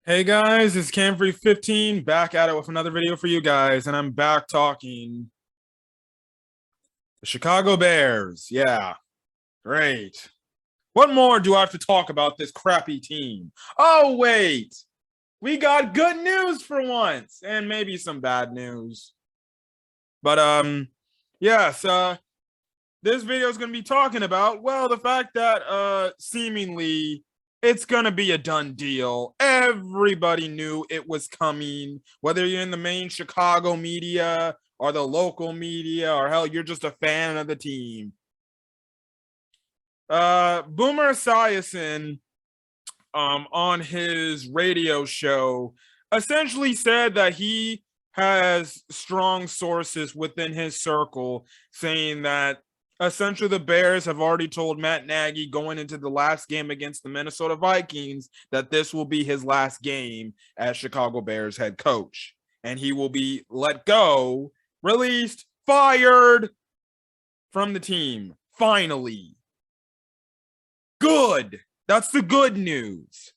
Hey guys, it's Camfrey15 back at it with another video for you guys, and I'm back talking the Chicago Bears. Yeah, great. What more do I have to talk about this crappy team? Oh, wait, we got good news for once, and maybe some bad news. But, yes, this video is going to be talking about, well, the fact that, seemingly it's going to be a done deal. Everybody knew it was coming, whether you're in the main Chicago media or the local media, or hell, you're just a fan of the team. Boomer Esiason, on his radio show essentially said that he has strong sources within his circle saying that essentially the Bears have already told Matt Nagy going into the last game against the Minnesota Vikings that this will be his last game as Chicago Bears head coach. And he will be let go, released, fired from the team. Finally. Good. That's the good news.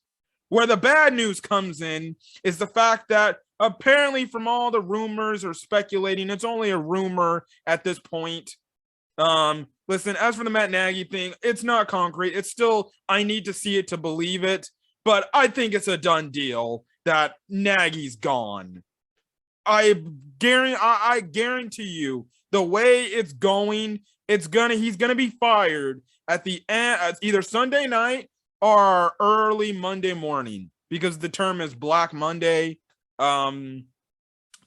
Where the bad news comes in is the fact that apparently from all the rumors or speculating, it's only a rumor at this point. Listen, as for the Matt Nagy thing, it's not concrete. It's still, I need to see it to believe it. But I think it's a done deal that Nagy's gone. I guarantee you, the way it's going, he's gonna be fired at the end, either Sunday night or early Monday morning, because the term is Black Monday.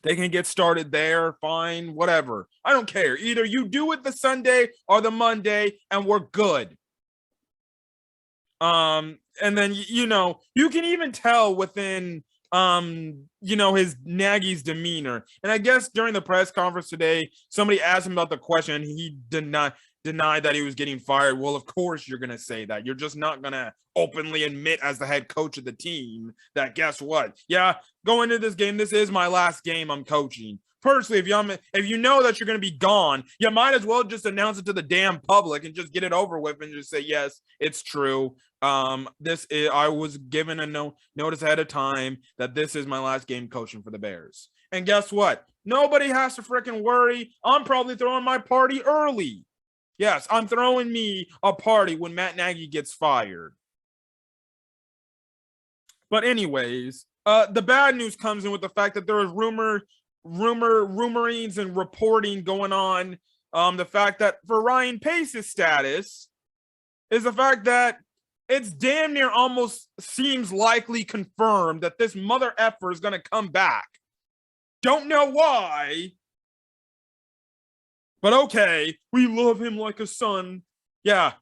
They can get started there, fine, whatever. I don't care. Either you do it the Sunday or the Monday, and we're good. And then you can even tell within his Nagy's demeanor. And I guess during the press conference today, somebody asked him about the question. He denied that he was getting fired. Well, of course you're gonna say that. You're just not gonna openly admit as the head coach of the team that guess what? Yeah, going into this game, this is my last game I'm coaching. Personally, if you know that you're going to be gone, you might as well just announce it to the damn public and just get it over with and just say, yes, it's true. I was given a notice ahead of time that this is my last game coaching for the Bears. And guess what? Nobody has to freaking worry. I'm probably throwing my party early. Yes, I'm throwing me a party when Matt Nagy gets fired. But anyways, the bad news comes in with the fact that there is rumorings and reporting going on. The fact that for Ryan Pace's status is the fact that it's damn near almost seems likely confirmed that this mother effer is going to come back. Don't know why. But okay, we love him like a son. Yeah,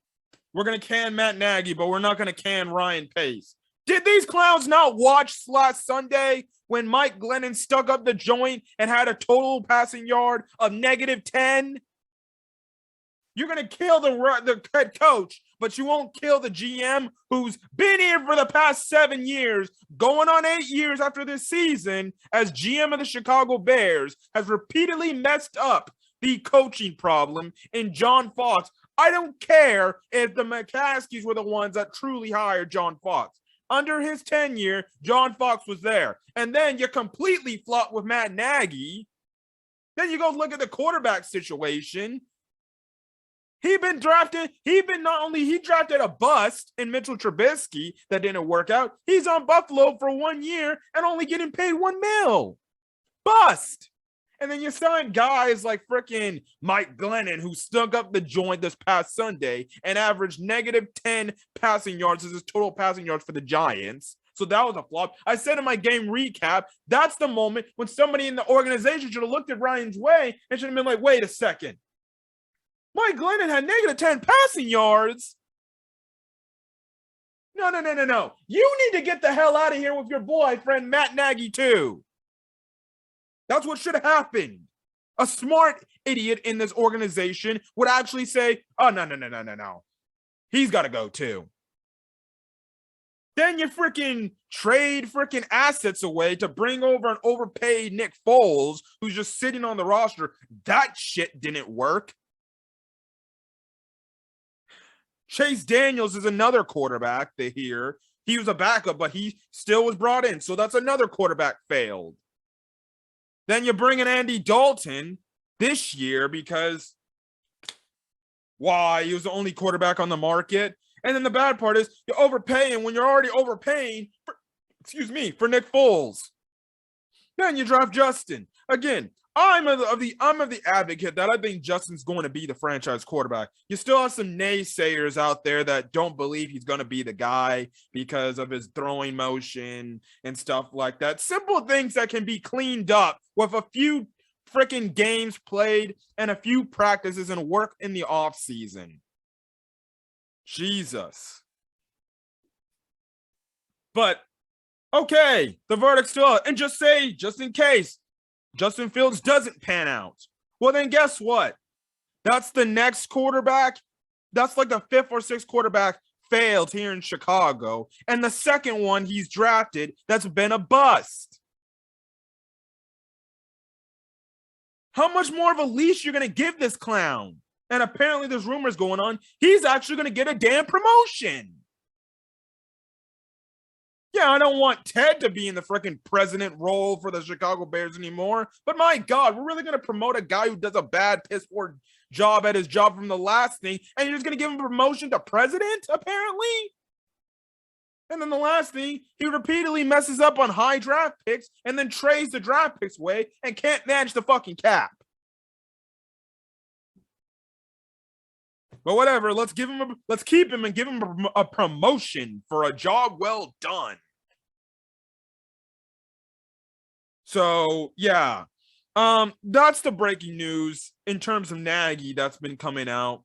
we're going to can Matt Nagy, but we're not going to can Ryan Pace. Did these clowns not watch last Sunday when Mike Glennon stuck up the joint and had a total passing yard of -10? You're going to kill the head coach, but you won't kill the GM who's been here for the past 7 years, going on 8 years after this season as GM of the Chicago Bears, has repeatedly messed up the coaching problem in John Fox. I don't care if the McCaskies were the ones that truly hired John Fox. Under his tenure, John Fox was there. And then you completely flop with Matt Nagy. Then you go look at the quarterback situation. He drafted a bust in Mitchell Trubisky that didn't work out. He's on Buffalo for 1 year and only getting paid $1 million. Bust. And then you sign guys like freaking Mike Glennon, who stuck up the joint this past Sunday and averaged -10 passing yards as his total passing yards for the Giants. So that was a flop. I said in my game recap, that's the moment when somebody in the organization should have looked at Ryan's way and should have been like, wait a second. Mike Glennon had -10 passing yards. No. You need to get the hell out of here with your boyfriend, Matt Nagy, too. That's what should have happened. A smart idiot in this organization would actually say, oh, no. He's got to go too. Then you freaking trade freaking assets away to bring over an overpaid Nick Foles, who's just sitting on the roster. That shit didn't work. Chase Daniels is another quarterback here he was a backup, but he still was brought in. So that's another quarterback failed. Then you bring in Andy Dalton this year because why? He was the only quarterback on the market. And then the bad part is you're overpaying when you're already overpaying for Nick Foles. Then you draft Justin. Again, I'm of the advocate that I think Justin's going to be the franchise quarterback. You still have some naysayers out there that don't believe he's going to be the guy because of his throwing motion and stuff like that. Simple things that can be cleaned up with a few freaking games played and a few practices and work in the off season. Jesus. But okay, the verdict's still out. And just in case Justin Fields doesn't pan out, well, then guess what? That's the next quarterback. That's like the 5th or 6th quarterback failed here in Chicago. And the second one he's drafted that's been a bust. How much more of a leash you're going to give this clown? And apparently there's rumors going on. He's actually going to get a damn promotion. Yeah, I don't want Ted to be in the freaking president role for the Chicago Bears anymore. But my God, we're really going to promote a guy who does a bad piss poor job at his job from the last thing. And you're just going to give him a promotion to president, apparently? And then the last thing, he repeatedly messes up on high draft picks and then trades the draft picks away and can't manage the fucking cap. But whatever, let's keep him and give him a promotion for a job well done. So yeah, that's the breaking news in terms of Nagy that's been coming out.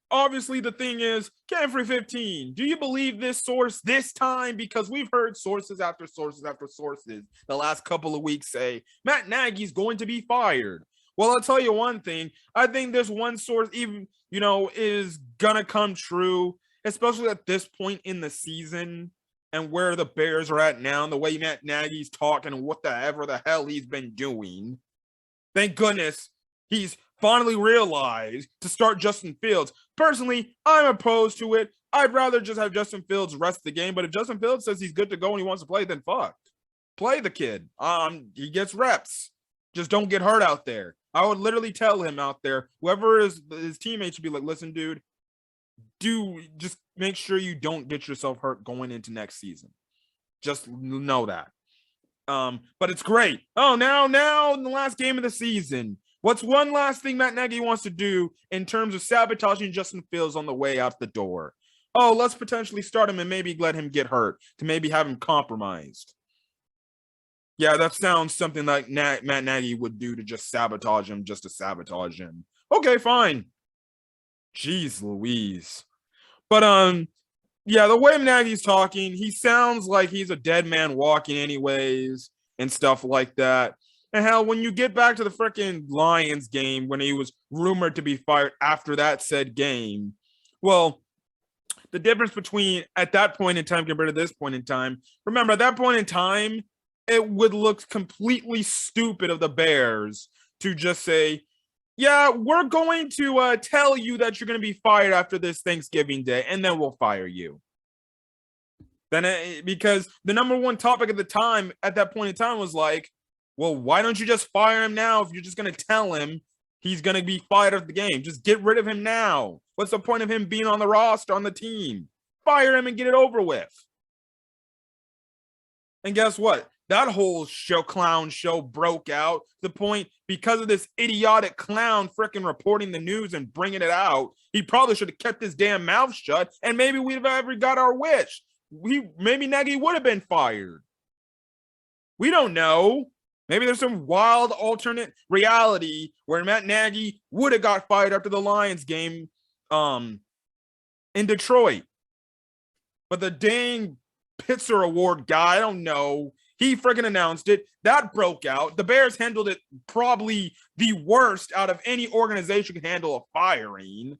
Obviously the thing is, Camfrey 15, do you believe this source this time? Because we've heard sources after sources after sources the last couple of weeks say Matt Nagy's going to be fired. Well, I'll tell you one thing. I think this one source even, is gonna come true, especially at this point in the season and where the Bears are at now and the way Matt Nagy's talking and whatever the hell he's been doing. Thank goodness he's finally realized to start Justin Fields. Personally, I'm opposed to it. I'd rather just have Justin Fields rest the game. But if Justin Fields says he's good to go and he wants to play, then fuck. Play the kid. He gets reps. Just don't get hurt out there. I would literally tell him out there, whoever is his teammates should be like, listen, dude, just make sure you don't get yourself hurt going into next season. Just know that. But it's great. Oh, now in the last game of the season, what's one last thing Matt Nagy wants to do in terms of sabotaging Justin Fields on the way out the door? Oh, let's potentially start him and maybe let him get hurt to maybe have him compromised. Yeah, that sounds something like Matt Nagy would do to just sabotage him, just to sabotage him. Okay, fine. Jeez Louise. But, yeah, the way Nagy's talking, he sounds like he's a dead man walking anyways and stuff like that. And hell, when you get back to the freaking Lions game when he was rumored to be fired after that said game, well, the difference between at that point in time compared to this point in time, remember, at that point in time, it would look completely stupid of the Bears to just say, yeah, we're going to tell you that you're going to be fired after this Thanksgiving Day, and then we'll fire you. Then because the number one topic at that point in time was like, well, why don't you just fire him now if you're just going to tell him he's going to be fired of the game? Just get rid of him now. What's the point of him being on the roster, on the team? Fire him and get it over with. And guess what? That whole clown show broke out to the point because of this idiotic clown freaking reporting the news and bringing it out. He probably should have kept his damn mouth shut, and maybe we'd have ever got our wish. Maybe Nagy would have been fired. We don't know. Maybe there's some wild alternate reality where Matt Nagy would have got fired after the Lions game in Detroit. But the dang Pitzer Award guy, I don't know. He freaking announced it. That broke out. The Bears handled it probably the worst out of any organization can handle a firing.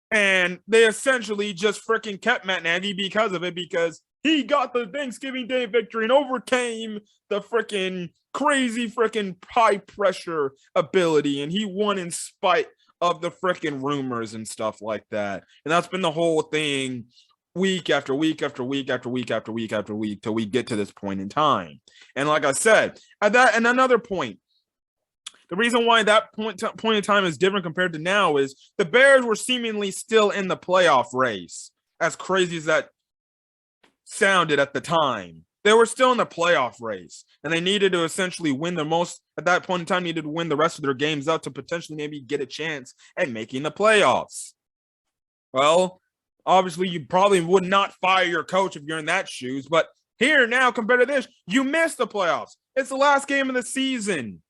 And they essentially just freaking kept Matt Nagy because of it, because he got the Thanksgiving Day victory and overcame the freaking crazy freaking high pressure ability. And he won in spite of the freaking rumors and stuff like that. And that's been the whole thing week after week after week after week after week after week till we get to this point in time. And like I said, at that and another point, the reason why that point in time is different compared to now is the Bears were seemingly still in the playoff race. As crazy as that sounded at the time, they were still in the playoff race, and they needed to essentially win the most at that point in time. Needed to win the rest of their games out to potentially maybe get a chance at making the playoffs. Well, obviously, you probably would not fire your coach if you're in that shoes. But here now, compared to this, you missed the playoffs. It's the last game of the season.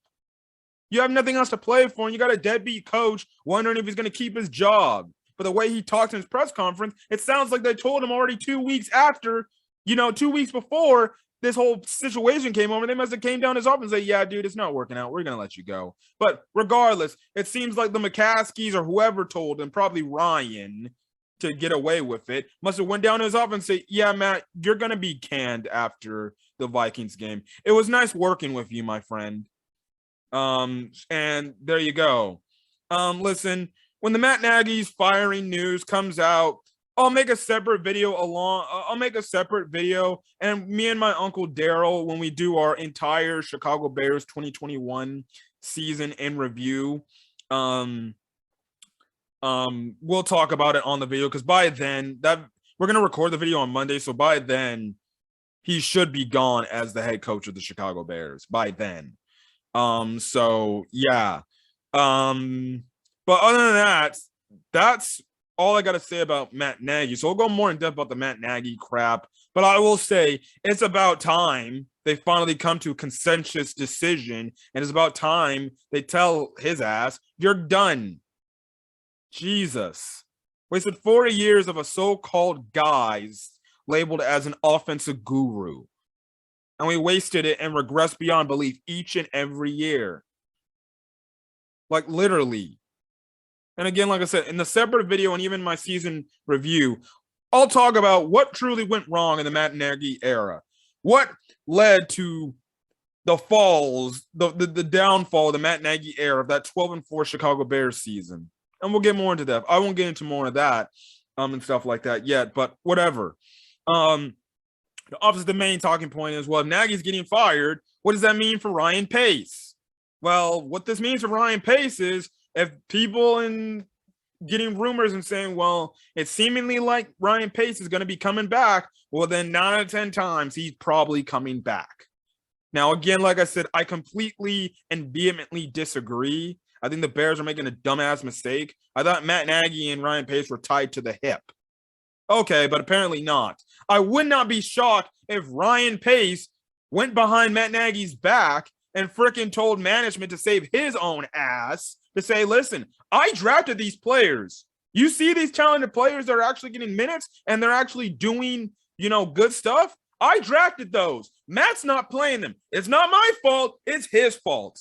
You have nothing else to play for, and you got a deadbeat coach wondering if he's going to keep his job. But the way he talked in his press conference, it sounds like they told him already 2 weeks after, 2 weeks before this whole situation came over. They must have came down his office and said, yeah, dude, it's not working out. We're going to let you go. But regardless, it seems like the McCaskies or whoever told him, probably Ryan, to get away with it, must have went down to his office and say, yeah, Matt, you're going to be canned after the Vikings game. It was nice working with you, my friend. And there you go. Listen, when the Matt Nagy's firing news comes out, I'll make a separate video and me and my uncle Daryl, when we do our entire Chicago Bears 2021 season in review, we'll talk about it on the video, because by then we're going to record the video on Monday. So by then he should be gone as the head coach of the Chicago Bears by then. So yeah. But other than that, that's all I got to say about Matt Nagy. So we'll go more in depth about the Matt Nagy crap, but I will say it's about time they finally come to a consensus decision, and it's about time they tell his ass, you're done. Jesus. Wasted 40 years of a so-called guys labeled as an offensive guru. And we wasted it and regressed beyond belief each and every year. Like, literally. And again, like I said, in the separate video and even my season review, I'll talk about what truly went wrong in the Matt Nagy era. What led to the falls, the downfall of the Matt Nagy era of that 12-4 Chicago Bears season. And we'll get more into that. I won't get into more of that and stuff like that yet, but whatever. Obviously, the main talking point is, well, if Nagy's getting fired, what does that mean for Ryan Pace? Well, what this means for Ryan Pace is, if people in getting rumors and saying, well, it's seemingly like Ryan Pace is going to be coming back, well, then 9 out of 10 times he's probably coming back. Now, again, like I said, I completely and vehemently disagree. I think the Bears are making a dumbass mistake. I thought Matt Nagy and Ryan Pace were tied to the hip. Okay, but apparently not. I would not be shocked if Ryan Pace went behind Matt Nagy's back and freaking told management to save his own ass, to say, listen, I drafted these players. You see these talented players that are actually getting minutes and they're actually doing, good stuff? I drafted those. Matt's not playing them. It's not my fault. It's his fault.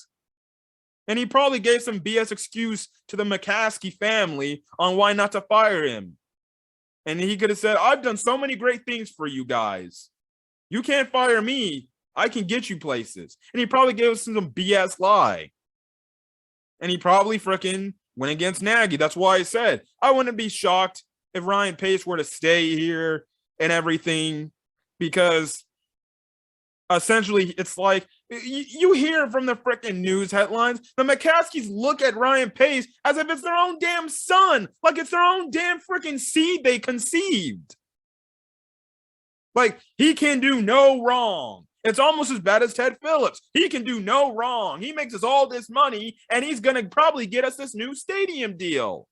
And he probably gave some BS excuse to the McCaskey family on why not to fire him. And he could have said, I've done so many great things for you guys. You can't fire me. I can get you places. And he probably gave us some BS lie. And he probably freaking went against Nagy. That's why I said I wouldn't be shocked if Ryan Pace were to stay here and everything, because essentially it's like you hear from the freaking news headlines, the McCaskies look at Ryan Pace as if it's their own damn son, like it's their own damn freaking seed they conceived. Like, he can do no wrong. It's almost as bad as Ted Phillips. He can do no wrong. He makes us all this money, and he's going to probably get us this new stadium deal.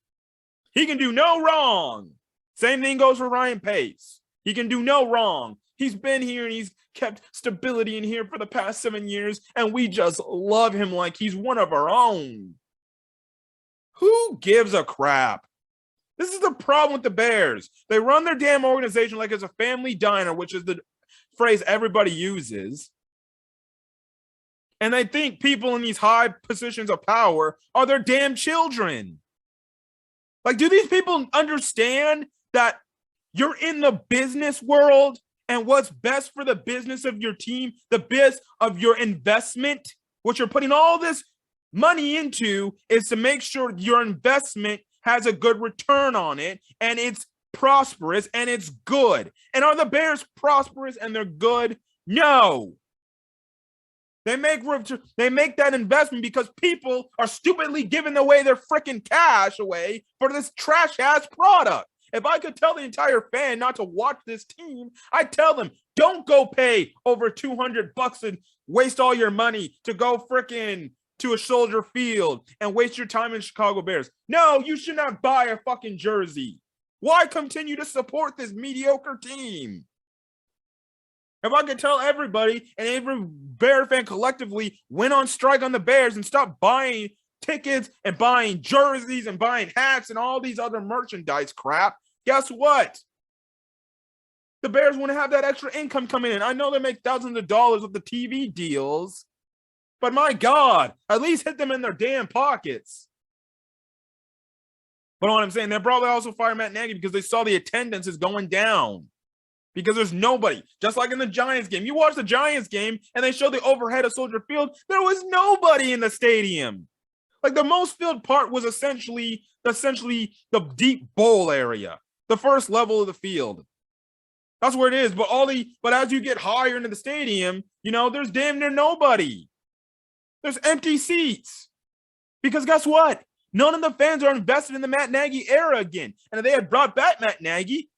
He can do no wrong. Same thing goes for Ryan Pace. He can do no wrong. He's been here, and he's kept stability in here for the past 7 years, and we just love him like he's one of our own. Who gives a crap? This is the problem with the Bears. They run their damn organization like it's a family diner, which is the phrase everybody uses. And they think people in these high positions of power are their damn children. Like, do these people understand that you're in the business world and what's best for the business of your team, the best of your investment, what you're putting all this money into is to make sure your investment has a good return on it and it's prosperous and it's good. And are the Bears prosperous and they're good? No. They make that investment because people are stupidly giving away their freaking cash away for this trash ass product. If I could tell the entire fan not to watch this team, I'd tell them, don't go pay over $200 and waste all your money to go freaking to a Soldier Field and waste your time in Chicago Bears. No, you should not buy a fucking jersey. Why continue to support this mediocre team? If I could tell everybody and every Bear fan collectively went on strike on the Bears and stop buying tickets and buying jerseys and buying hats and all these other merchandise crap, guess what? The Bears wouldn't have that extra income coming in. I know they make thousands of dollars with the TV deals, but my God, at least hit them in their damn pockets. But what I'm saying, they'll probably also fire Matt Nagy because they saw the attendance is going down. Because there's nobody. Just like in the Giants game. You watch the Giants game and they show the overhead of Soldier Field. There was nobody in the stadium. Like the most filled part was essentially the deep bowl area. The first level of the field. That's where it is. But as you get higher into the stadium, there's damn near nobody. There's empty seats. Because guess what? None of the fans are invested in the Matt Nagy era again. And if they had brought back Matt Nagy,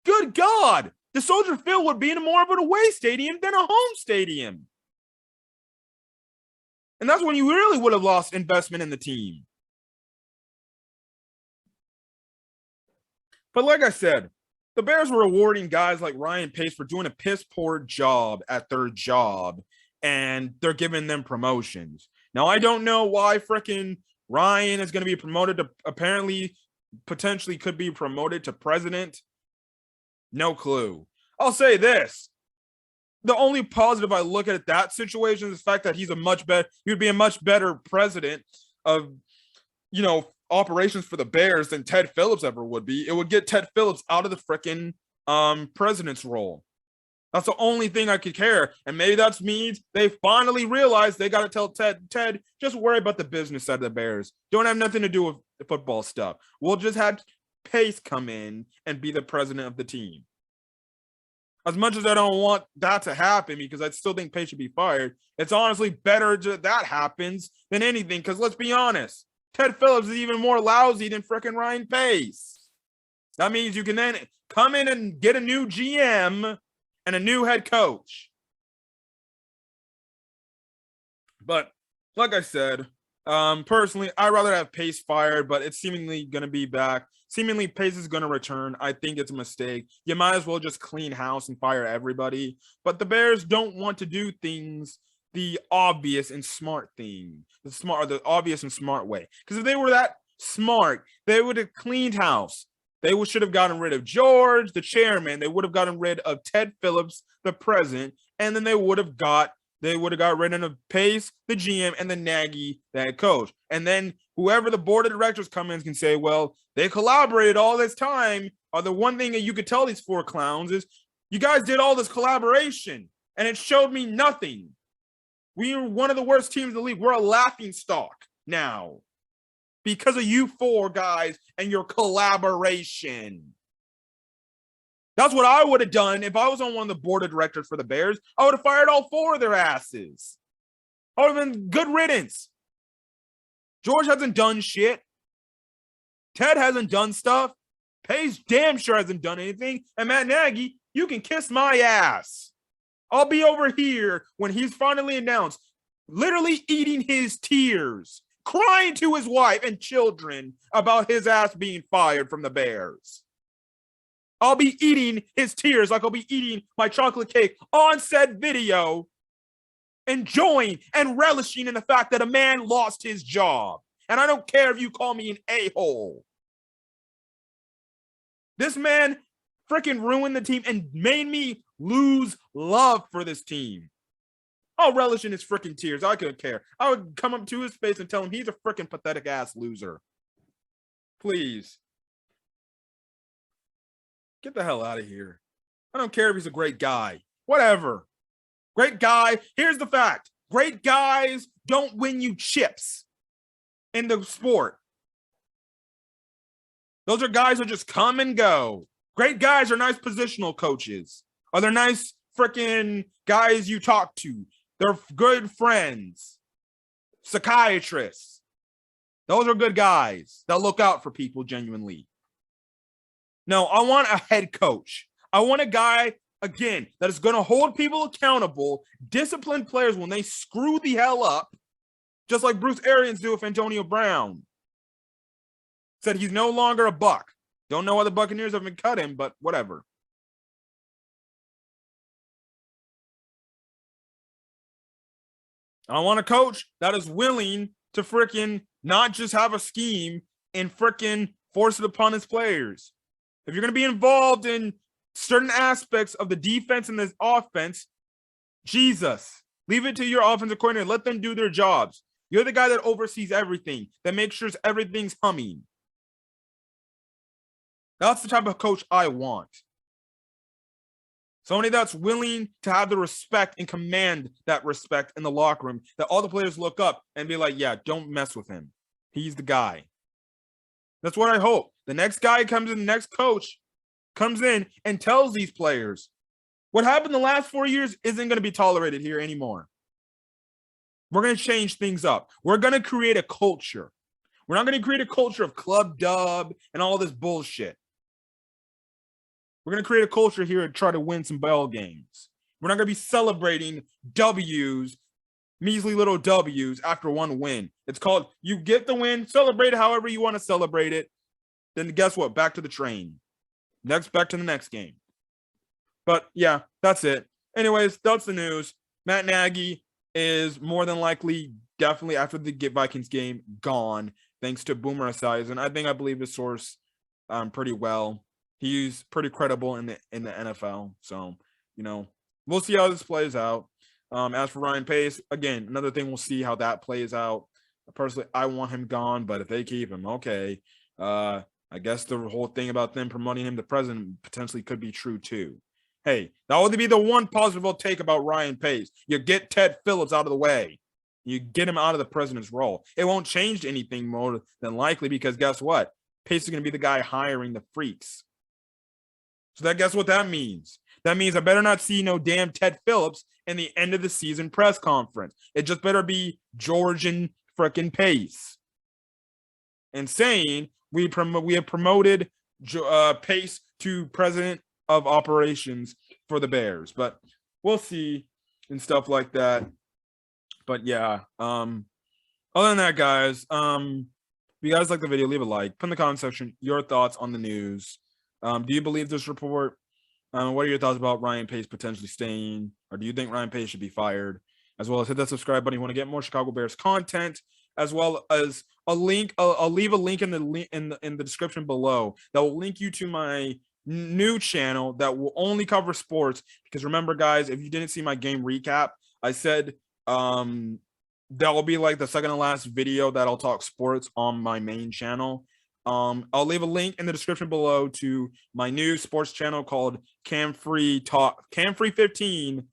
good God, the Soldier Field would be in more of an away stadium than a home stadium. And that's when you really would have lost investment in the team. But like I said, the Bears were rewarding guys like Ryan Pace for doing a piss poor job at their job, and they're giving them promotions. Now, I don't know why frickin' Ryan is going to be promoted to potentially could be promoted to president. No clue. I'll say this. The only positive I look at that situation is the fact that he would be a much better president of, operations for the Bears than Ted Phillips ever would be. It would get Ted Phillips out of the frickin' president's role. That's the only thing I could care. And maybe that means they finally realized they got to tell Ted, just worry about the business side of the Bears. Don't have nothing to do with the football stuff. We'll just have Pace come in and be the president of the team. As much as I don't want that to happen because I still think Pace should be fired, it's honestly better that happens than anything because let's be honest, Ted Phillips is even more lousy than frickin' Ryan Pace. That means you can then come in and get a new GM and a new head coach. But like I said, personally, I'd rather have Pace fired, but it's seemingly going to be back. Seemingly Pace is going to return. I think it's a mistake. You might as well just clean house and fire everybody. But the Bears don't want to do things the obvious and smart thing. The obvious and smart way. Because if they were that smart, they would have cleaned house. They should have gotten rid of George, the chairman. They would have gotten rid of Ted Phillips, the president. And then they would have got rid of Pace, the GM, and the Nagy, the head coach. And then whoever the board of directors come in can say, well, they collaborated all this time. Or the one thing that you could tell these four clowns is you guys did all this collaboration and it showed me nothing. We are one of the worst teams in the league. We're a laughing stock now because of you four guys and your collaboration. That's what I would have done if I was on one of the board of directors for the Bears. I would have fired all four of their asses. I would have been good riddance. George hasn't done shit. Ted hasn't done stuff. Pace damn sure hasn't done anything. And Matt Nagy, you can kiss my ass. I'll be over here when he's finally announced, literally eating his tears, crying to his wife and children about his ass being fired from the Bears. I'll be eating his tears like I'll be eating my chocolate cake on said video, enjoying and relishing in the fact that a man lost his job. And I don't care if you call me an a-hole. This man freaking ruined the team and made me lose love for this team. I'll relish in his freaking tears. I couldn't care. I would come up to his face and tell him he's a freaking pathetic ass loser. Please. Get the hell out of here. I don't care if he's a great guy. Whatever. Great guy. Here's the fact. Great guys don't win you chips in the sport. Those are guys who just come and go. Great guys are nice positional coaches. Are they nice freaking guys you talk to? They're good friends. Psychiatrists. Those are good guys that look out for people genuinely. No, I want a head coach. I want a guy, again, that is going to hold people accountable, discipline players when they screw the hell up, just like Bruce Arians do with Antonio Brown. Said he's no longer a Buck. Don't know why the Buccaneers haven't cut him, but whatever. I want a coach that is willing to freaking not just have a scheme and freaking force it upon his players. If you're going to be involved in certain aspects of the defense and this offense, Jesus, leave it to your offensive coordinator. Let them do their jobs. You're the guy that oversees everything, that makes sure everything's humming. That's the type of coach I want. Somebody that's willing to have the respect and command that respect in the locker room, that all the players look up and be like, yeah, don't mess with him. He's the guy. That's what I hope. The next guy comes in, the next coach comes in and tells these players, what happened the last 4 years isn't going to be tolerated here anymore. We're going to change things up. We're going to create a culture. We're not going to create a culture of club dub and all this bullshit. We're going to create a culture here and try to win some ball games. We're not going to be celebrating W's, measly little W's after one win. It's called, you get the win, celebrate it however you want to celebrate it. Then guess what? Back to the train. Back to the next game. But yeah, that's it. Anyways, that's the news. Matt Nagy is more than likely, definitely after the Vikings game, gone, thanks to Boomer Esiason. I believe his source pretty well. He's pretty credible in the NFL. So, we'll see how this plays out. As for Ryan Pace, again, another thing, we'll see how that plays out. Personally, I want him gone, but if they keep him, okay. I guess the whole thing about them promoting him to president potentially could be true too. Hey, that would be the one positive I'll take about Ryan Pace. You get Ted Phillips out of the way. You get him out of the president's role. It won't change anything more than likely because guess what? Pace is going to be the guy hiring the freaks. So guess what that means? That means I better not see no damn Ted Phillips in the end of the season press conference. It just better be George and frickin' Pace. And saying we have promoted Pace to president of operations for the Bears. But we'll see and stuff like that. But yeah, other than that, guys, if you guys like the video, leave a like. Put in the comment section your thoughts on the news. Do you believe this report? What are your thoughts about Ryan Pace potentially staying? Or do you think Ryan Pace should be fired? As well as hit that subscribe button if you want to get more Chicago Bears content, as well as a link. I'll leave a link in the description below that will link you to my new channel that will only cover sports. Because remember, guys, if you didn't see my game recap, I said that will be like the second to last video that I'll talk sports on my main channel. I'll leave a link in the description below to my new sports channel called Cam Free 15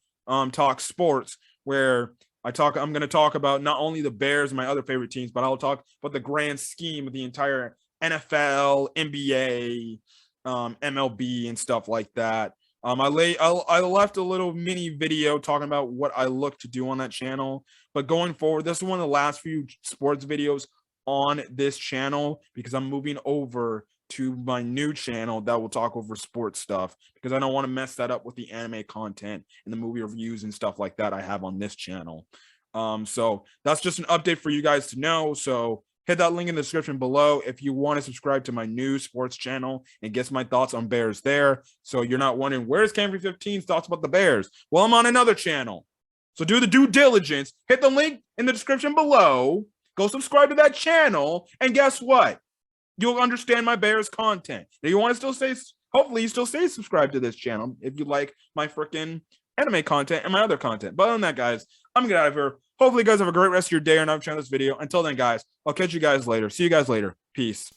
Talk Sports, where I'm going to talk about not only the Bears and my other favorite teams, but I'll talk about the grand scheme of the entire NFL, NBA, MLB, and stuff like that. I left a little mini video talking about what I look to do on that channel, but going forward, this is one of the last few sports videos on this channel because I'm moving over to my new channel that will talk over sports stuff because I don't want to mess that up with the anime content and the movie reviews and stuff like that I have on this channel. So that's just an update for you guys to know. So hit that link in the description below if you want to subscribe to my new sports channel and get my thoughts on Bears there. So you're not wondering, where's Camry 15's thoughts about the Bears? Well, I'm on another channel. So do the due diligence. Hit the link in the description below. Go subscribe to that channel. And guess what? You'll understand my Bears content. Now you want to still stay, hopefully you still stay subscribed to this channel if you like my freaking anime content and my other content. But other than that, guys, I'm going to get out of here. Hopefully you guys have a great rest of your day or night watching this video. Until then, guys, I'll catch you guys later. See you guys later. Peace.